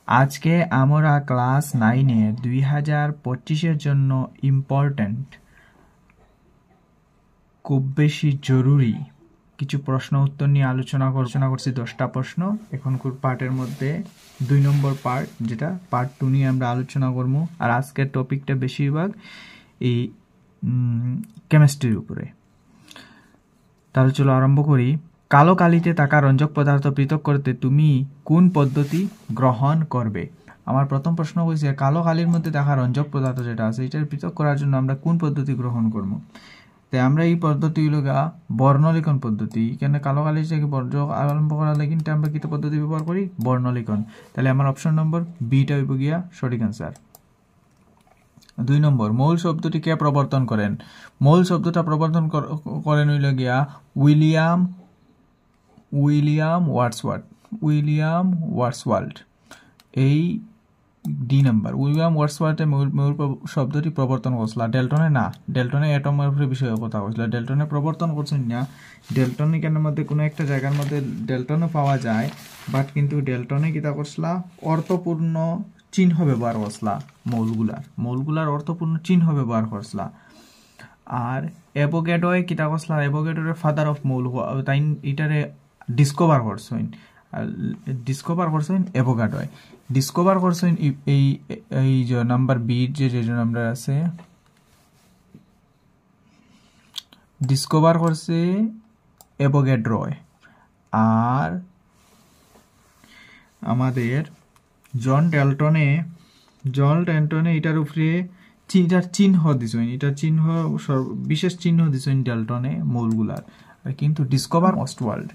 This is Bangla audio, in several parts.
আজকে আমরা ক্লাস 9-এর 2025-এর জন্য ইম্পর্ট্যান্ট, খুব বেশি জরুরি কিছু প্রশ্ন উত্তর নিয়ে আলোচনা করছি। 10টা প্রশ্ন এখনকার পার্টের মধ্যে 2 নম্বর পার্ট, যেটা পার্ট 2 নিয়ে আমরা আলোচনা করব। আর আজকের টপিকটা বেশিরভাগ এই কেমিস্ট্রির উপরে। তাহলে চলো আরম্ভ করি। কালো কালিতে থাকা রঞ্জক পদার্থ পৃথক করতে তুমি কোন পদ্ধতি গ্রহণ করবে? আমার প্রথম প্রশ্ন হয়েছে, কালো কালির মধ্যে থাকা রঞ্জক পদার্থ যেটা আছে এটার পৃথক করার জন্য আমরা কোন পদ্ধতি গ্রহণ করব? তাই আমরা এই পদ্ধতি হলো বর্ণলিখন পদ্ধতি। এখানে কালো কালি থেকে বর্জ্য আরম্ভ করা লাগে, কিন্তু আমরা কি পদ্ধতি ব্যবহার করি? বর্ণলিখন। তাহলে আমার অপশন নম্বর বিটা হইব গিয়া সঠিক অ্যান্সার। 2 নম্বর, মৌল শব্দটি কে প্রবর্তন করেন? মৌল শব্দটা প্রবর্তন করেন হইল গিয়া উইলিয়াম ওয়ার্ডসওয়ার্থ। এই ডি নাম্বার, উইলিয়াম ওয়ার্ডসওয়ার্থে মৌল শব্দটি প্রবর্তন করছিল। ডেল্টনে না, ডেল্টনে অ্যাটমের উপরে বিষয়ে কথা হয়েছিল। ডেল্টনে প্রবর্তন করছেন না। ডেল্টন এখানের মধ্যে কোনো একটা জায়গার মধ্যে ডেল্টনও পাওয়া যায়, বাট কিন্তু ডেল্টনে কিতা করছিল? অর্থপূর্ণ চিহ্ন ব্যবহার করছিলা। মৌলগুলার অর্থপূর্ণ চিহ্ন ব্যবহার করছিলা। আর অ্যাভোগাড্রোয় কিতা করছিলা? অ্যাভোগাড্রোর ফাদার অফ মৌল, তাই এটারে ডিসকভার করছেন অ্যাভোগাড্রোয়। ডিসকভার করছেন এই যে নাম্বার বি যে নাম্বার আছে, ডিসকভার করছে অ্যাভোগাড্রোয়। আর আমাদের জন ডেল্টনে এটার উপরে এটার চিহ্ন দিছেন, এটার চিহ্ন বিশেষ চিহ্ন দিছেন ডেল্টনে মৌলগুলার। কিন্তু ডিসকভার ওয়ার্ল্ড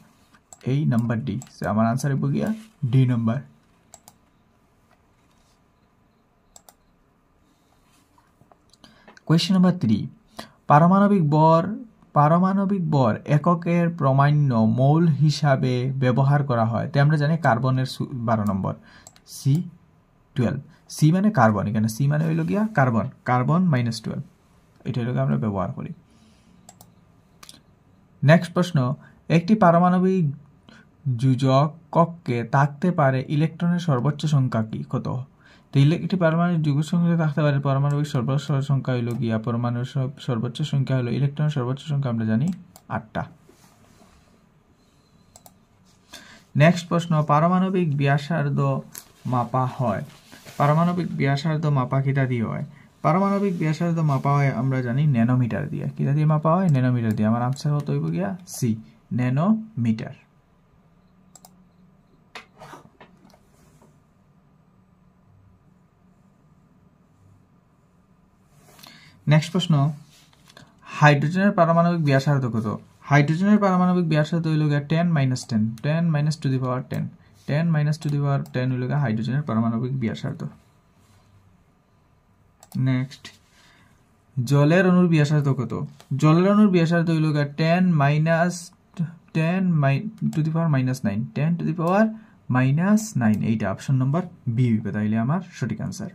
এই নাম্বার ডি। আমার আনসার হইব গিয়া ডি নাম্বার। কোয়েশ্চন নাম্বার 3, পারমাণবিক ভর এককের প্রামাণ্য মৌল হিসাবে ব্যবহার করা হয়। তাই আমরা জানি কার্বনের 12 নম্বর, C12। সি মানে কার্বন, এখানে সি মানে হইল গিয়া কার্বন -12, এটা হইল আমরা ব্যবহার করি। নেক্সট প্রশ্ন, একটি পারমাণবিক যোজক কক্ষে থাকতে পারে ইলেকট্রনের সর্বোচ্চ সংখ্যা কি? কত? তো একটি পারমাণবিক যোজক সংখ্যা থাকতে পারে, পারমাণবিক সর্বোচ্চ সংখ্যা হইল গিয়া, পরমাণুর সর্বোচ্চ সংখ্যা হলো, ইলেকট্রনের সর্বোচ্চ সংখ্যা আমরা জানি 8টা। নেক্সট প্রশ্ন, পারমাণবিক ব্যাসার্ধ মাপা হয়। পারমাণবিক ব্যাসার্ধ মাপা কিটা দিয়ে হয়? পারমাণবিক ব্যাসার্ধ মাপা হয় আমরা জানি ন্যানোমিটার দিয়ে। কিটা দিয়ে মাপা হয়? ন্যানোমিটার দিয়ে। আমার আনসার হতে হইব গিয়া সি, ন্যানোমিটার। নেক্সট প্রশ্ন, হাইড্রোজেনের পারমাণবিক ব্যাসার্ধ কত? হাইড্রোজেনের পারমাণবিক ব্যাসার্ধ হইল গিয়া 10 - 10 হইল গিয়া হাইড্রোজেনের পারমাণবিক ব্যাসার্ধ। নেক্সট, জলের অণুর ব্যাসার্ধ কত? জলের অণুর ব্যাসার্ধ হইল গিয়া 10 - 9। এইটা অপশন নাম্বার বি হইবে, তাইলে আমার সঠিক আনসার।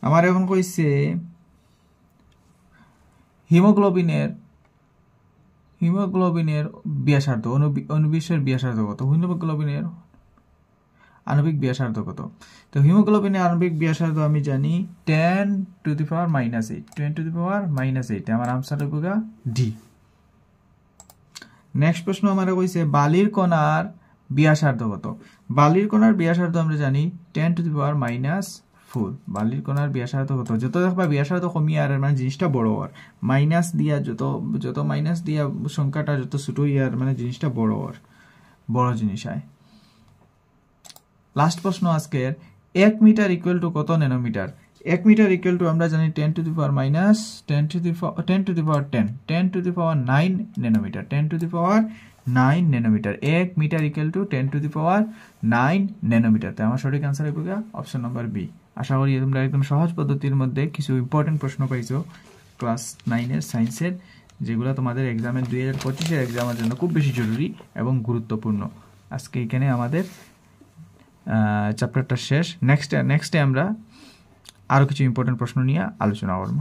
আমার এখন কইছে হিমোগ্লোবিনের ব্যাসার্ধ, অনুবিশ্বের ব্যাসার্ধ কত? হিমোগ্লোবিনের আণবিক ব্যাসার্ধ কত? তো হিমোগ্লোবিনের আণবিক ব্যাসার্ধ আমি জানি 10⁻⁻8। আমার আনসার হইব ডি। নেক্সট প্রশ্ন আমার কইছে বালির কণার ব্যাসার্ধ কত? বালির কণার ব্যাসার্ধ আমরা জানি 10⁻⁻4। বালির কণার ব্যাসার্ধ কত? যত দেখবা ব্যাসার্ধ কমিয়ে আর মানে জিনিসটা বড় হওয়ার, মাইনাস দিয়া যত মাইনাস দিয়া সংখ্যাটা যত ছোট ইয়ার মানে জিনিসটা বড় জিনিস হয়। লাস্ট প্রশ্ন আজকের, 1 মিটার ইকুয়াল টু কত ন্যানোমিটার? 1 মিটার ইকুয়াল টু আমরা জানি 10⁻⁻10 nanometre. 10⁻9 nanometre. 1 metre equal to 10⁻9 nanometre. তাই আমার সঠিক আনসার হইব অপশন নাম্বার বি। আশা করি তোমরা একদম সহজ পদ্ধতির মধ্যে কিছু ইম্পর্টেন্ট প্রশ্ন পাইছো ক্লাস 9-এর সায়েন্সের, যেগুলো তোমাদের এক্সামের 2025-এর এক্সামের জন্য খুব বেশি জরুরি এবং গুরুত্বপূর্ণ। আজকে এখানে আমাদের চ্যাপ্টারটা শেষ। নেক্সটে আমরা আরও কিছু ইম্পর্টেন্ট প্রশ্ন নিয়ে আলোচনা করব।